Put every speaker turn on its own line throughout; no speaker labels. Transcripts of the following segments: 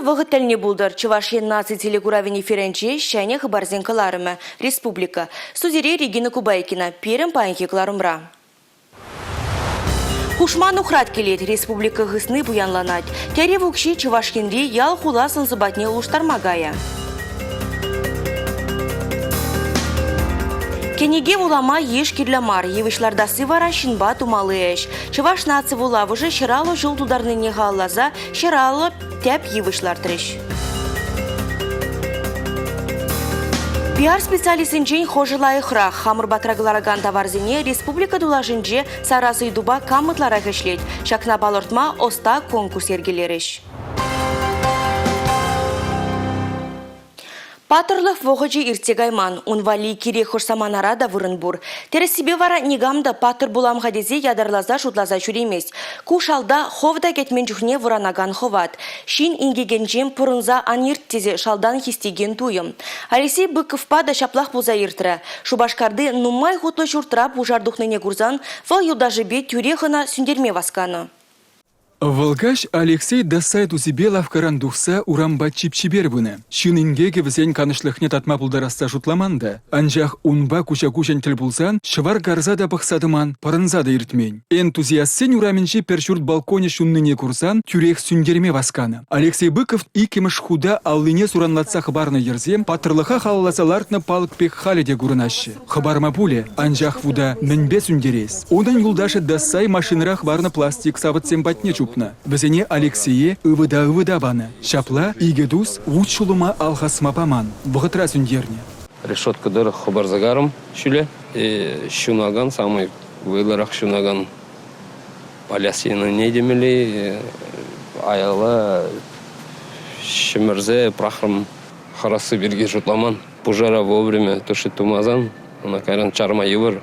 вғыт тәліне бұлдыр. Чувашин наци телекуравен эфиренче шәне хабарзен каларымы. Республика. Студире Регина Кубайкина. Перім паинки кларымра. Хушман ухрат келет. Республика ғысны буянланат. Тәре вукши Чувашкинри ял хуласын зыбатне улуштармагая. Кенеге улама еш кирлямар, евишларда сывара шинба тумалы эш. Чуваш наци вулав уже шыралы жыл тударны негаллаза, шыралы тәп евишлар треш. Пиар специалистинчен хожылай храх, хамыр батраглараган товарзине республика дулажинче сарасы дуба камытлара кешлет. Шакна балыртма оста конкурс ергелереш. Патырлық вғыжы иртегайман, унвали кире хұрсаманара да вырынбур. Тересібе вара негамда патыр булам ғадезе ядарлаза шутлаза жүремес. Кушалда ховда кетмен жүхне вұранаган ховат. Шин ингегенжем пұрынза анирт тезе шалдан хистеген туйым. Алексей Быковпа да шаплақ бұза иртірі. Шубашкарды нумай хутлы жұртыра пужардухныне курзан, вал юдажыбе тюрехына сүндерме васканы.
Волгаш Алексей дасайт у себе лавкаран духса урамба чипчибербуны. Шынинге візен канышлықне татма бұлдарасса жутламанда. Анжақ унба куча-кучан тіл бұлсан, шывар гарзада бақсадыман, парынзада иртмен. Энтузиастсен ураменші першурт балконе шунныне курсан, тюрех сүндерме васканы. Алексей Быков икеміш худа аллыне суранлатса хабарны ерзем, патырлыха халаласалартны палықпек халеде гурынашы. Хабарма пуле, анжақ вуда мінбе сүндерес. Онын юлдашы дасай машинырах барны пластик сабытсен батне Бізіне Алексее ывыда баны. Шапла игедус вучулыма алхасма паман. Бұғытра сүндерне.
Решетка дыры хабар загарым шүле. Шунаган, самый вылырах шунаган полясины не демели. Аяла шымырзе прахрым харасы берге жұтламан. Пужара вовремя тушит тумазан. Она кайран чарма евыр.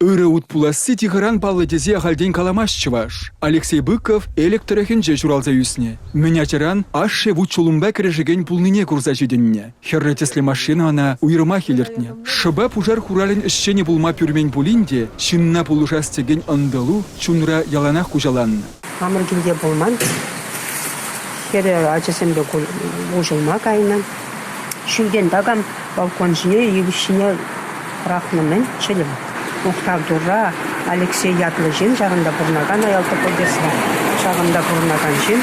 Үрі утпуласы тихыран палы тезе ағалден каламаш чываш. Алексей Быков электрохенже журалза юсне. Мінячаран ашше вучулумба кірежеген пулныне курза жеденне. Херретесле машина ана уйрыма хелертне. Шыба пужар хурален ішчене пулма пюрмен пулинде, чинна пулушас теген андалу чунра яланах кужаланны.
Амыр келде болман. Хері ачысымды ұжылма кайынан. Шүлден дагам балкон жіне, егішіне рахнымен шелім. Мұхтар Дура, Алексей Ятлыжин жағында бұрнаған аялты подесіна. Жағында бұрнаған жин.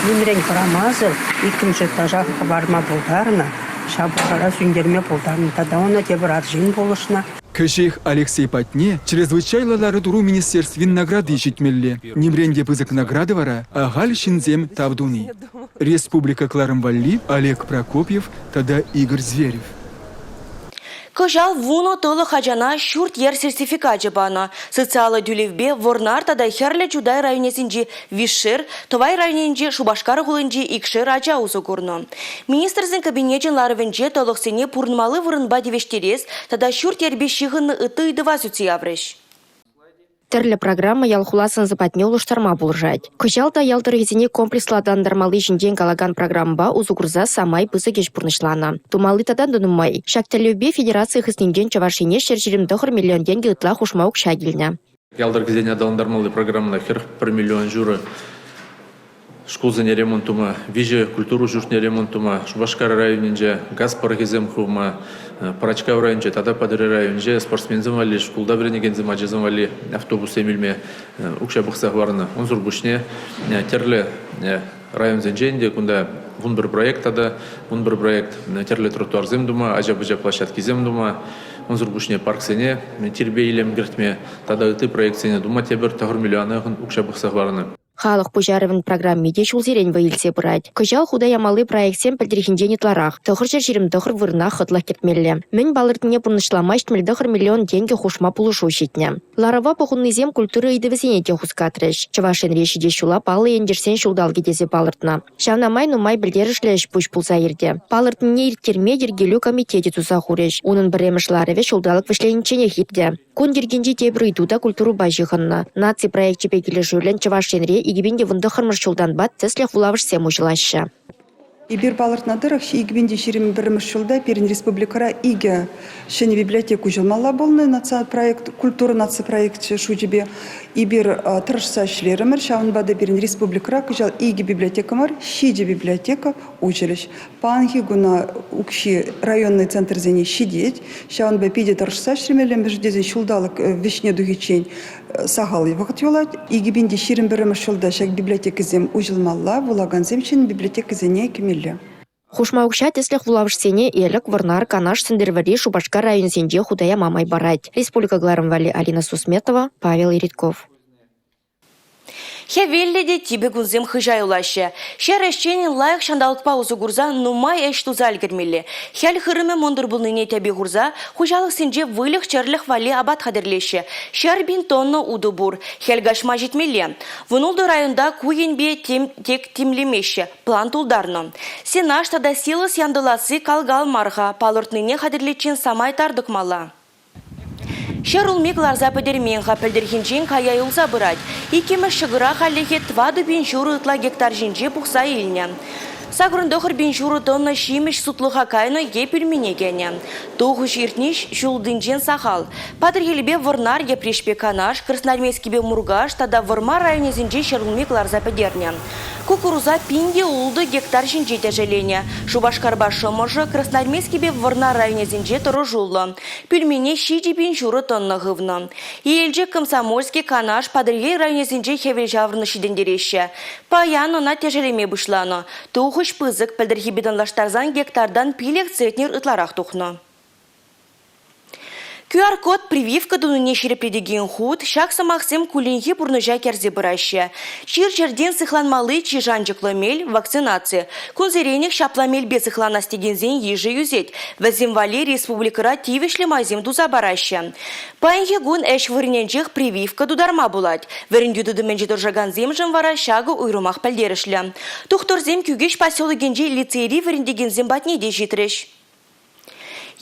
Немірен құрамазы, екінші тажақы барма бұлдарына, шабырғара сүндерме бұлдарына, тада оны тебір аржин болышына.
Кешех Алексей Патне чрезвычайлылары туру министерствен награды жетмелле. Немренде пызык награды вара, агаль шинзем тавдуни. Республика Кларымвалли, Олег Прокопьев, тада Игорь Зверев.
Кожал вуно тылы хажана шурт ер сертификат жабана. Социалы дюлевбе ворнар тада херле чудай районесинжи вишшир, товай районенжи шубашкары хулынжи икшир ача узы курну. Министрзен кабинетен ларывенже толықсене пурнмалы вырынба девештерес, тада шурт ербе шиғынны ыты идыва сүтси аврыш.
Терлі программа ялхуласын запатне улыштарма булыржать. Кожалта ялтыргезіне комплексладандырмалы жінден калаган программба узугурза самай пысы кеш пурнышлана. Тумалы тадан дынымай. Шактелюбе федерации хыстинген чавашине шержерім дохыр миллион деньги ытла хушмаук шагилня.
Ялтыргезіне адаландырмалы программна 1 миллион журы школзане ремонтума, виже культуру жушне ремонтума, Шубашкар районинже газ паргезем хума, Парачка районже, тада падыры районже спортсмензем вали, школда біренегензем ажезем вали автобус емілме укша бұқсақ барына. Онзур бұшне терлі район зенженде, күнда вун бір проект тада, вун бір проект терлі тротуар земдума, ажа-бұжа площадки земдума, онзур бұшне парк сене, тербе елем гертме, тада үті проект сене дума тебір тағыр миллионы укша бұқсақ барына.
Халық пужарывын программеде шулзерен ваилсе бұрад. Кожал худа ямалы проектсен пілдірхінже нетларақ. Тұғыр жершерім тұғыр вырна қытлақ кетмелі. Мен балыртыне бұрнышлама іштмел дұғыр миллион денге хушма пулышу шетне. Ларава пұғынны зем культуры идівізене те хускатрыш. Чавашын решеде шула палы ендерсен шулдал кетезе балыртына. Шавнамай нумай білдерішлеш пуш пулса ерде. Балыртыне ирттерме дергелю комитете туза хуреш. Унын біремішларыве шулдалық вішленчене хипде. Кун дергенже тебір идуда культуру бажығынна. Наци проектче пекелі жүрлен Чавашенре игибинде вунды хырмыш чулдан бат теслях вулавыш сем ужылашы.
Ибир балыртнадырах игбенде 21 жылда Пермь республикара иге шене библиотеку жылмалла болны национальный проект, культура нации проект шужибе ибир тырышса шлеремер шаунбада Пермь республикара кыжал иге библиотекамар шиде библиотека училищ. Панхи гуна укши районный центр зени шидеть шаунба пиде тырышса шлемелем беждезе шулдалык вишне дугичень сахал вакыт юлать игбенде 21 жылда шак библиотека зем ужылмалла булаган земчин библиотека зене кемелле.
Хушма укша теслех вулавшсене элек варнар канаш сендервари Шубашкар районсенде худая мамай барать. Республика Гларамвали Алина Сусметова, Павел Иритков.
Хевелледе тибе гунзем хыжай улаще. Шерещенин лайық шандалық паузу гурза нумай эштузаль кермелі. Хәл хырымы мондыр бұлныне тәбе гурза, хужалық сенже вылық черлік вали абат қадырлеші. Шер бин тонны уды бур. Хәл гашма жетмелі. Вұнулды районда куенбе тек темлемеші. План тулдарны. Сенаш тада силыс яндыласы калгал марға. Палыртныне қадырлечен самай тардық мала. Шерул мегларза педерменға пілдірхенжен кая юлза бұрад. Икемі шығыра қалеге 2 бен жұры ұтла гектар женже бұқса еліне. Сағырындығыр бен жұры тонна шимеш сұтлыға кайны епілмене гене. Тоғыш ертнеш жулдынжен сақал. Падыр елбе вырнар епрешпе канаш, Красноармейскебе мургаш, тада вырма районезінже шерул мегларза педерне. Кукуруза пинде улды гектар женже тәжелене. Шубашкарба шымыжы Красноармейскебе вырна районезінже тұры жулы. Пülмене шиде бен жұры тонна ғывны. Елже Комсомольский канаш падырге районезінже хевел жаврны шидендереші. Паян она тәжелеме бұшланы. Туғыш пызык пілдірге беданлаштарзан гектардан пилек цетнер ытларақ тұхны. QR-код прививка дуныне шерепредеген худ, шак самақсым кулинге бұрныжа керзе бұрашы. Шир жерден сықланмалы чижанжықлы мел вакцинация. Күнзеренек шапламел бе сықланастегензен ежі юзет. Вазимвали республикара тивешлі мазим дуза барашы. Пайынге гун әш вырненжық прививка дударма булад. Віріндюді дыменжі дұржаганзем жын вара шагы уйрумақ пәлдерішлі. Тухторзем күгеш паселігенже лицейри віріндегензем батнеде жетіріш.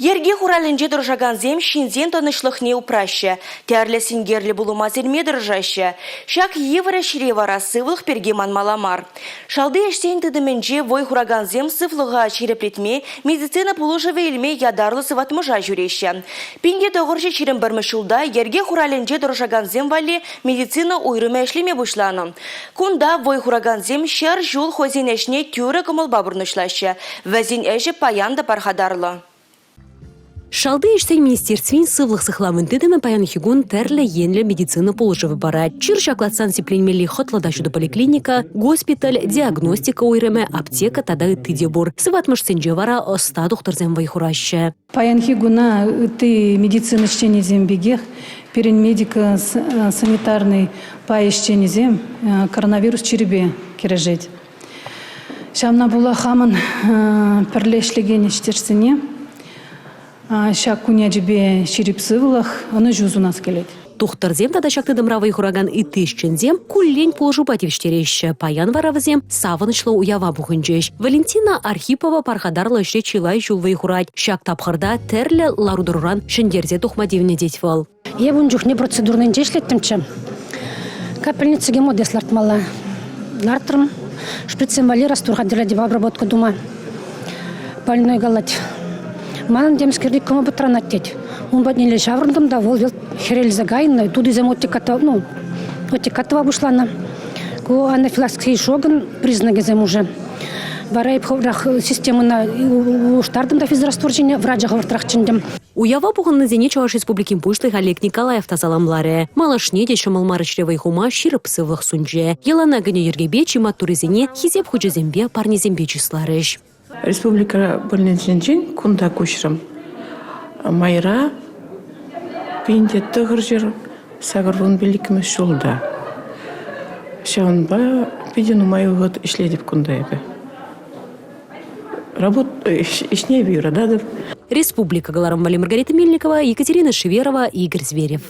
Ерге хуралынже дұржаган зем шинзен танышлықне упраще. Тәрлі сингерлі бұлыма зерме дұржаще. Шак евара ширевара сывлық пергеман маламар. Шалды эштен тыдыменже вой хураган зем сывлыға ширеплетме медицина пулужывы елме ядарлы сыватмыжа жүреше. Пинге тоғыршы ширен бірмішілда ерге хуралынже дұржаган зем вали медицина уйрымы әшлеме бұшланы. Кунда вой хураган зем шер жул хозин әшне тюрі кымыл бабырнышлаще. Вәзин әжі паянда пархадарлы.
Шалды эштен министерствен сывлық сықламын дедімі паян хигун тәрлі енлі медицина полжывы барад. Чир шаклатсан сепленмелі хотлада жуды поликлиника, госпиталь, диагностика ойрымы, аптека тада тыде бур. Сыватмыш сенже вара оста дұқтырзен вайхураща.
Паян хигуна ты медицина штенезем бегех, перен медика санитарный пай штенезем коронавирус черебе кережет. Шамна була хамын пірлешлеген іштерсіне. Шак кунячбе ширипсывлах, аны жузу нас келет.
Тухтарзем тада шакты дымравай хураган и тысячензем куллень положу пативштереща. Паян варавзем савынычлы уява бухынчеш. Валентина Архипова пархадарлы ше чилай жулвай хурать. Шак тапхырда терлі ларудыруран шындерзе тухмадивне детьвал.
Я бун жухне процедурный дешлеттімчі. Капельницеге модес лартмала. Лартрым, шприцем вали растурхадила дева обработку дума. Больной галать. Манан демскердик кому патронат теть. Он подняли шаврындым да вол херель загайна, туды зем отекатова бушлана. Ко анафилаксий шоган признаки зем уже. Варай пховрах систему на уштардым да физрастворжения враджа хавртрахчиндем.
Уява пуханны зене Чуваш республикин пушлых Олег Николаев тазаламларе. Малашне деші малмарычлевай хума ширып сывых сунже. Елана гыне ергебе чима туризене хизеп худжезембе парнезембе числарыш.
Республика больничен кунда кушрам. Майра пинде тыгыржыр сагырвун беликме шулда. Шаунба пидену маю год ишледип кунда ебе. Работ ишне бюро дадыр.
Республика Галарамвали Маргарита Мельникова, Екатерина Шеверова, Игорь Зверев.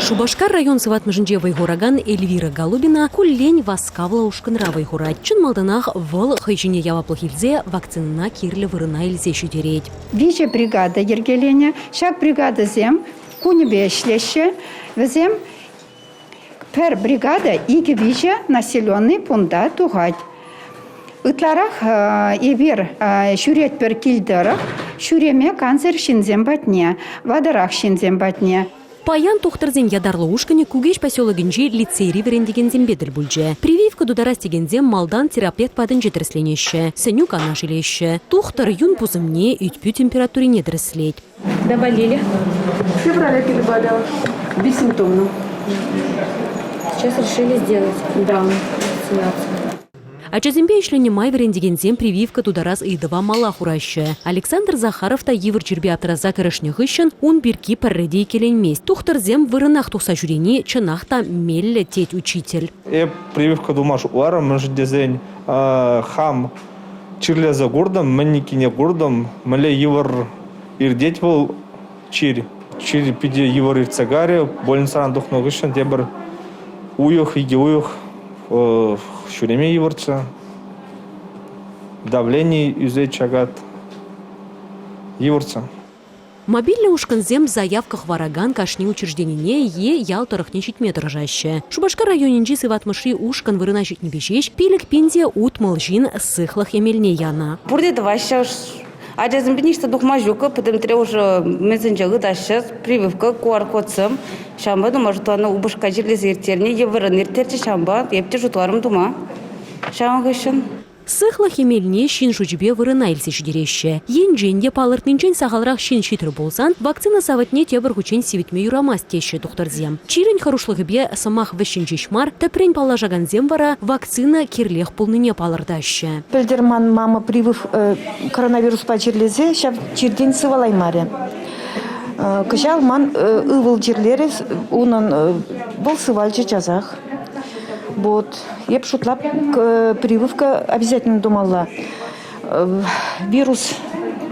Шубашкар район сыватмыжынже вайгураган Эльвира Голубина куллень васкавла ушкынра вайгурать. Чын малдынах выл хайжине яваплых илзе вакцинына кирлі вырына илзе шүдереть.
Виже бригада ергелене, шак бригада зем, кунебе эшлеше, везем пер бригада иге виже населенный пункта тугать. Ытларах ебер шурет пер килдерах, шуреме канцер шинзем батне, вадарах шинзем батне.
Паян тухтарзен ядарлы ушкане кугеш поселогинчи лицейри верендеген зембедел бульже. Прививка дударас дегензем малдан терапевт падын жетірсленеші. Сеню канаш илеші. Тухтар юн пузымне үтпю температурине дреслеть.
Доболели? В феврале переболела. Бессимптомно.
Сейчас решили сделать.
Да.
А чазембе ишлени май верендегензем прививка тударас идыва мала хураща. Александр Захаров та евр черби аптыраза кырышнях ищен, он бирки парредей келенмест. Тухтарзем вырынах тухса жюрени, чынахта мелле теть учитель.
Прививка думаш уара, может дезень хам чирлеза гурдом, манникине гурдом, мале евр ирдеть был чир пиде евр ирцагаре, больницаран духнуг ищен, тебр уюх, иги уюх, шуреме еврца, давление юзей чагат еврца.
Мобильный ушканзем в заявках вараган кашни учрежденине ялторых нечить метр жаще. Шубашка районинчи сыватмыши ушкан вырынашить не бежещ, пилик пиндия утмалжин сыхлах емельне яна.
Будет ваща Аджазым биништа духмажука, потом три уже мессенджеры дальше прививка QR-кодсом. Шамба дума жутуана убышка жили зертерни, евранир терчи шамба, епти жутуарым дума. Шамгышын.
Сыхлах емельне шин жучбе вырына илсеш дереще. Енженде палыртнинчен сағалрақ шин шитр болсан, вакцина саватне тебір хүчен севитме юрамас теші тухтарзем. Чирен харушлығыбе самах вешін жешмар, тәпрен палажаганзем вара вакцина керлех пулныне палырдашы.
Пельдерман мама привив коронавирус пачерлезе, шав чирден сывалаймаре. Кышал ман ывыл жерлері, унан был сывальчы жазақ. Вот. Я пошутла, прививка обязательно думала. Вирус,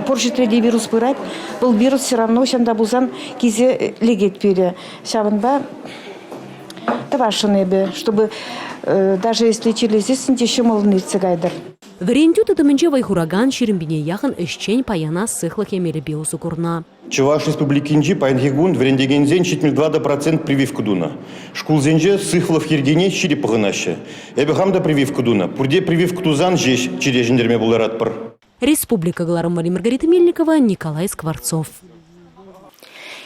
поршитведе вирус бырать, был вирус все равно, шанда бузан кизе легет пере. Шаванба, тавашанебе, чтобы даже если через здесь, еще молодые цыгайдар.
Варендю тадымынче вайхураган ширимбине яхын ищень паяна сыхлах емелі биосу курна.
Чуваш республикинчи паянхигун врендегензен 72% прививку дуна. Шкулзенже сыхлов ергене чири пыгынаще. Эбехамда прививку дуна. Пурде прививку тузан жеш чирежендерме буларатпар.
Республика Галарамали Маргарита Мельникова, Николай Скворцов.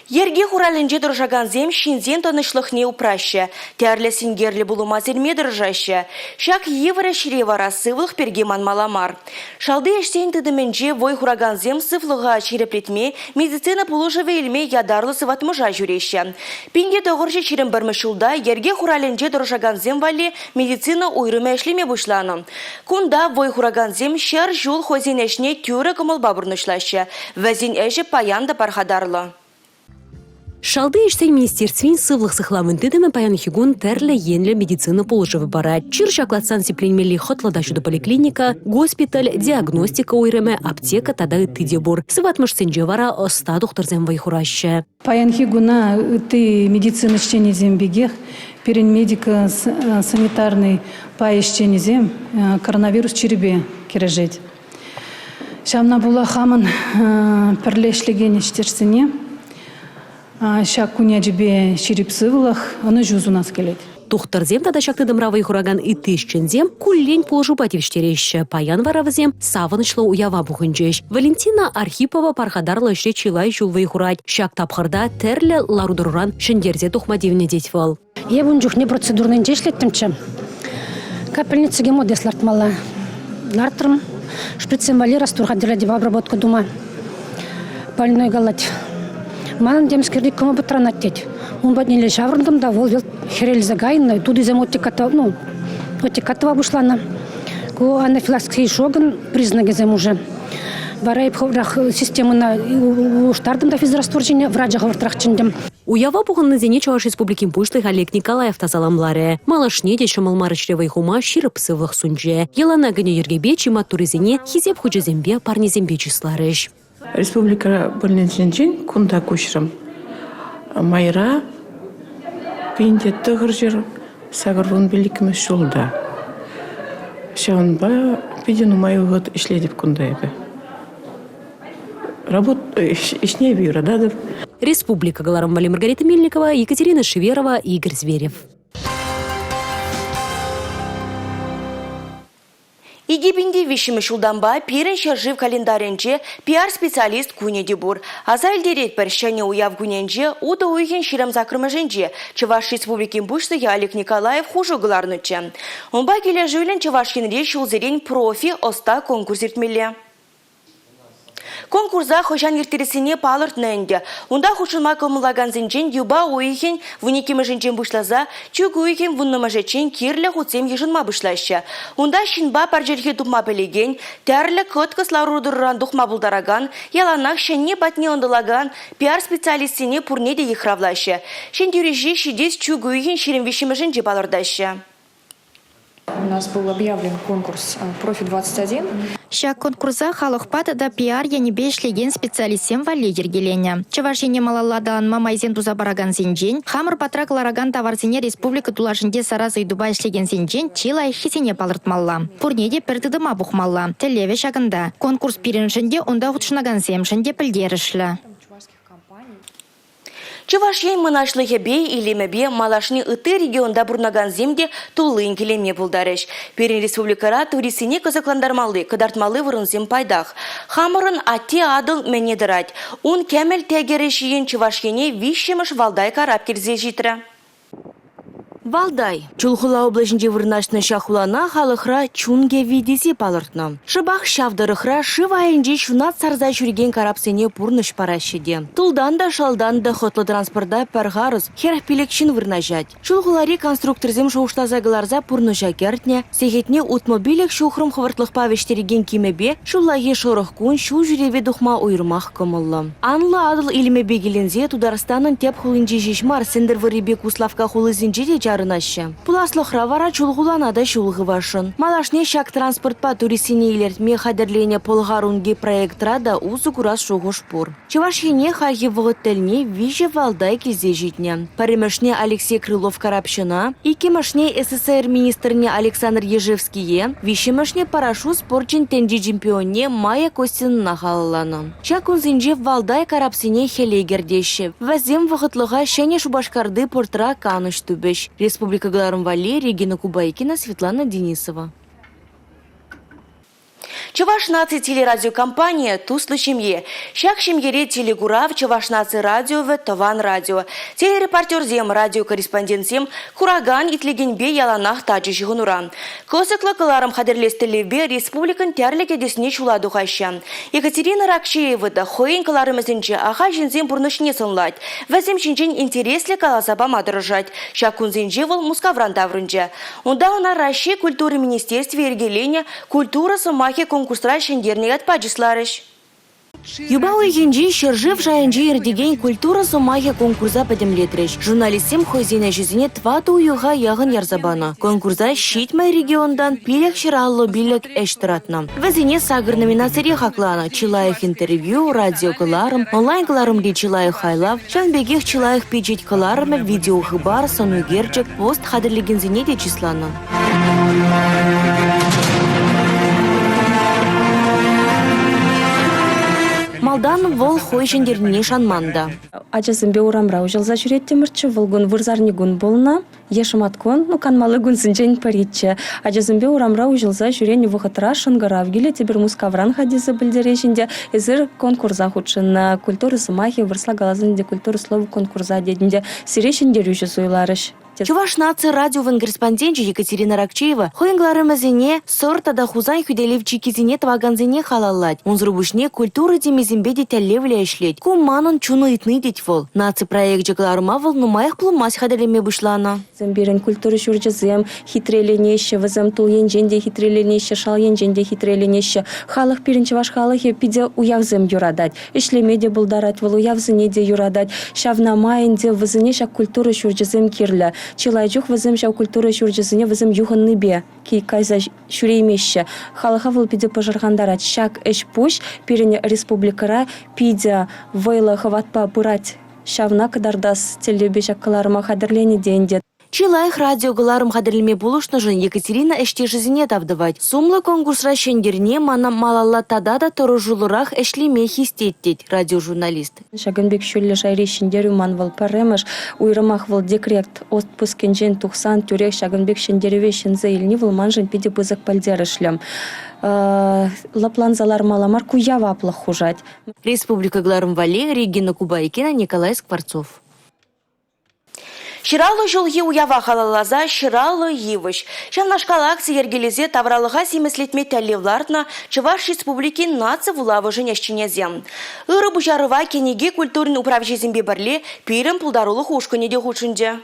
Ерге хуралынче дұржаганзем шинзен тонышлықне упраще. Тәрлі сингерлі бұлыма зерме дұржаще. Шак евра ширевара сывлық пергеман маламар. Шалды эштен тыдымынче вой хураганзем сывлыға чиреплетме медицина пулышывы илме ядарлы сыватмыжа жүреше. Пинге тоғыршы чирен бірмішілда ерге хуралынче дұржаганзем вали медицина уйрыма эшлеме бұшланы. Кунда вой хураганзем шар жул хозинешне тюрі кымыл бабырнышлаще. Вәзин әші паянда пархадарлы.
Шалды иштен министерствен сывлық сыхламынтыдымы паян хигун тәрлі енлі медицина полыжы выбарать. Чир шаклатсан сепленмели хотладашуды поликлиника, госпиталь, диагностика ойрымы, аптека тада тыдебур. Сыватмыш сенже вара оста духтарзем вайхураща.
Паян хигуна ты медицина штенезем бегех, перен медика санитарный паещенезем коронавирус черебе кережет. Шамна була хаман перлешлеген іштерсіне. Шак куня жібе шеріп сывылық, оны жүз у нас келет.
Тухтарзем тада шакты дымравай хураган и тышчензем куллень положу пативштереща. Паян варавзем савынышлы уява бухынчеш. Валентина Архипова пархадарлы ішре чилай жулвай хурать. Шак тапхырда терлі ларудыруран шындерзе тухмадевне детьвал.
Я вон жүхне процедурный дешлеттімчі. Капельницеге модес лартмала. Лартрым, шприцем вали растурхадила деба обработку дума. Больной галать. Манан демскердик кому бы транатеть. Он подняли шаврындым да вол херель загайна, туды зам отекатова бушлана. Ко анафилаксий шоган признаки зам уже. Варай пховрах системы на штардым да физрастворчения враджа хавртрахчендем.
Уява пуханны зене Чуваш республикин пушлых Олег Николаев тазаламларе. Малашне деші малмарычлевай хума ширып сывлых сунже. Елана гыне ергебе чиматтуры зене хизеп худжезембе парнезембе числарыш.
Республика больничный кунда кушрам. Майра пинде тыгыржыр сагырвон великим шулда. Шаунба пидену мою год ишледип кундайбе. Работ ишне бюро, да?
Республика Галарамали Маргарита Мельникова, Екатерина Шеверова, Игорь Зверев.
Игибинде вишімі шулданба пирен шержив календаренче пиар-специалист кунеди бур. Аза элдерет бір шәне уяв гуненче, уды уйген ширам закрымыженче. Чуваш республикин бушты Алик Николаев хужу гыларныче. Онба келе жөйлен Чувашкинре шулзерен профи оста конкурс иртмелі. Конкурса хошан ертірісіне палырт нәнде. Онда хошылма көмілаган зінчен юба ойхен вуникемі жінчен бұшлаза, чүк ойхен вуннымы жечен керлі хуцем ежынма бұшлашы. Онда шинба паржерге дұқма білеген, тәрлі көткіслар ұрдырыран дұқма бұлдараган, яланақ шәне батне ондылаган пиар-специалистіне пұрнеде ехравлашы. Шен дюрежі шидес чүк ойхен шерім вешімі жінче палырдашы.
У нас был объявлен конкурс «Профи-21».
Шак конкурса халықпаты да пиар янебе ішлеген специалистен валли ергелене. Чывашене малалладан мамайзен туза бараган зенжен, хамыр патрак лараган товарзене республика тулашынде саразы дуба ішлеген зенжен чилай хисене палыртмалла. Пурнеде пірдідіма бұхмалла. Тілеве шагында. Конкурс пиреншінде онда худшынаган земшінде пілдерішлі.
Чувашьен мынашлығы бей илемебе малашны ыты регионда бурнаган земде тулын келеме булдарыш. Перен республикара туристине кызыкландармалы, кыдартмалы вырынзем пайдах. Хамырын ати адыл менедырать. Он кемел тегерешиен Чувашьене вишемыш валдай карап керзе житра. Валдай. Чулхула облачынде вырнашны шахулана халықра чунге видезе палыртны. Шыбақ шавдырықра шывайынже шунат сарза жүрген карапсене пурныш парашыде. Тулдан да шалдан да хотлы транспорда пәрғарыз херпелекшін вырнажат. Чулхулари конструкторзем шоуштазагыларза пурныша кертне, сегетне утмобилек шухрым хвыртлық павештереген кемебе шуллаге шорық күн шу жүреве дұхма ойырмақ көмылы. Анлы адыл илмебе келензе Тударстанын теп хулынже жешмар сендір выребе куславка хулызынже де Пуласлықра вара чулғуланада шулғы вашын. Малашне шак транспортпа туристине илертме хадерлене полғарунге проекттра да узы курас шуғыш пур. Чувашьене хархи вғыттелне виже валдай кезе житне. Паримешне Алексей Крылов карапшына, икемешне СССР министрне Александр Ежевские, вишемешне парашу спортчин тенджи чемпионне Майя Костинна халаланы. Шакун зинже валдай карапсине хелегердеші. Вазем вғытлыға шәне шубашкарды портра каныш түбеш. Республика Галарым-Вали, Регина Кубайкина, Светлана Денисова. Чуваш наци телерадиокомпания «Туслы семье». Шак семьере телегурав Чуваш наци радио в Тован радио. Телерепортер зем радиокорреспондент зем Кураган итлегенбе яланах тачы жығынуран. Косыклы кыларым хадерлестелебе республикан тәрліке десіне чуладу қайша. Екатерина Ракшеева да хойын кыларымызынче аға жінзен бұрнышне сонлать. Вәзем шинчен интереслі каласаба мадырыжать. Шак күнзенже вол Мускавран таврынче. Онда она Россия культуры министерстве ергелене культура сумахи конкурсра шендернег отпадысларыш. Юба уйгенжи шержив жайынжи ердеген культура сумахи конкурса падемлетреш. Журналистем хозина жизине твату уюга ягын ярзабана. Конкурса щитмай региондан пилек ширалло билек эштратна. Вазине сагыр номинацире хаклана. Чилаев интервью, радио кыларым, онлайн кыларым ли Чилаев хайлав, шанбегех Чилаев пичить кыларым, видео хыбар, сону герчек, пост хадырлеген зинеде числана. Малдан вол хойшендеріне шанманда.
Ачасымбе урамра ұжылза жүретті волгун вырзарни гун болна, ешыматкон, канмалы гун сінжен паритче. Ачасымбе урамра ұжылза жүрені вұғытыра шынгарав келе тебір Мускавран хадизы білдерешінде ezir конкурса худшын культуры сымахи вырсла галазынде культуры словы конкурса дедінде сирешендер үжі суйларыш.
Чуваш наци радиовын корреспонденчи Екатерина Ракчеева хойынгларымызыне сортада хузан хүделев чикизине тваганзыне халаллать. Унзрубушне культуры демезимбе деталевле ишлеть. Куманын чуны итны деть вол. Наци проект жегларыма вол нумаях плумась хаделеме бушлана.
Замберен культуры жүржізем, хитреленеші, візім тул енженде хитреленеші, шал енженде хитреленеші. Халық перенче ваш халығы пиде уявзем юрадать. Ишлемеде булдарать вол уявзынеде юрадать. Шавнамайынде візінеші культуры жүржізем кирлі. Чилайчух візім жау культура жүржізіне візім юғынны бе, кей кайза шүреймеші. Халыға выл пиде пожарғандарат шак әш пуш, перене республикара пиде вайлы хаватпа бұрат шавна кадардас телебе шаккаларыма қадырлене дейінде.
Чилайх радиогаларым қадірліме болушны жын Екатерина эштежізіне тавдывать. Сумлы конкурсра шендерне мана малалла тадада тұры жулырақ эшлеме хистеттет радиожурналист.
Шагынбек шүлі жайри шендеру манвал паремыш, уйрымах вал декрет отпускенжен тухсан тюрек Шагынбек шендереве шензе илни вал манжын пиде бызық пальдерышлям. Лапланзалар маламар куява аплах хужать.
Республика Гларым Вали, Регина Кубайкина, Николай Скворцов. Шыралы жылғы уява халалаза шыралы евыш. Шанлашкал акция ергелезе тавралыға семеслетме тәлевлартна Чуваш Республики нация вулавы жынешченезем. Үрі бұжарыва кенеге культурный управжезімбе бірле пейрім пұлдарулық ушкөнеде хушынде.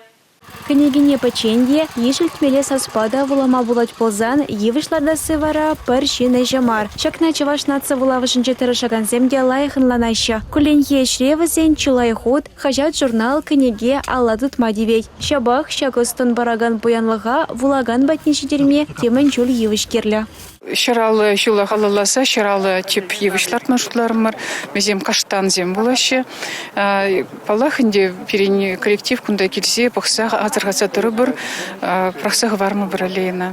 Кенегине печенье, ешіл тмеле саспада вулама булать ползан, евышларда сывара пір шене жамар. Шакна Чуваш нация вулавы жынчетері шаганземде лайықынланайшы. Күленге шревізен чулай ход, хажат журнал кенеге алладут мадивей. Шабах шагыстын бараган буянлыға вулаган батнешедерме темен чул евыш керлі.
Шыралы жула халаласа, шыралы тип евишлар ношутларымыр, мезем каштан зем булашы. Палахынде перен коллектив кунда келсе, бұқса азырғаса тұры бір, прақсағы вармы бір алейна.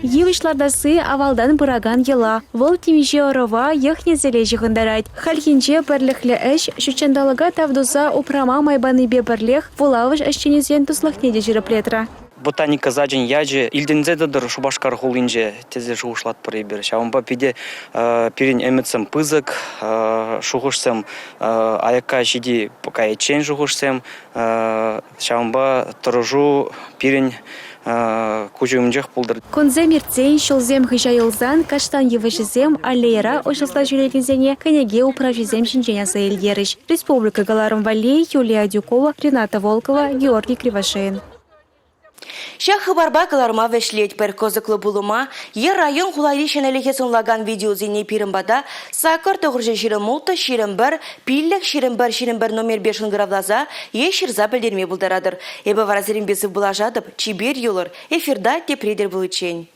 Евишлардасы авалдан бұраган ела. Вол темеше орова ехне зеле жығындарайд. Халхинче бірліхлі әш, шүчендалыға тавдуза упрама майбаны бе бірліх, волавыш әшченезен туслахнеде жүріплетра.
Ботаника заджин яджи илдензе дадыр шубашкар хулинже тезе шуғышлат біребір. Шауынба пиде перен әмітсім пызык, шуғышсым аяка жиди пока ечен шуғышсым, шауынба тұрыжу перен кужуымжех пулдыр.
Конзе мерцен шылзем хыжайылзан каштан евышызем аллейра ошылса жүрелінзене көнеге управжызем шинченясы елдеріш. Республика Галарым Вали, Юлия Дюкова, Рената Волкова, Георгий Кривошеин.
Шах хабарба каларма вешлеть пер козыклы булыма, ер район хулайри шенелеге сонлаган видеозине пирымбада, сакыр тоғыржы ширымулты ширымбір, пиллік ширымбір номер 5 гравлаза, ешірза білдерме бұлдарадыр. Эбі варазырын бесі бұлажадып, чибер юлыр, эфирда тепредер бұлычен.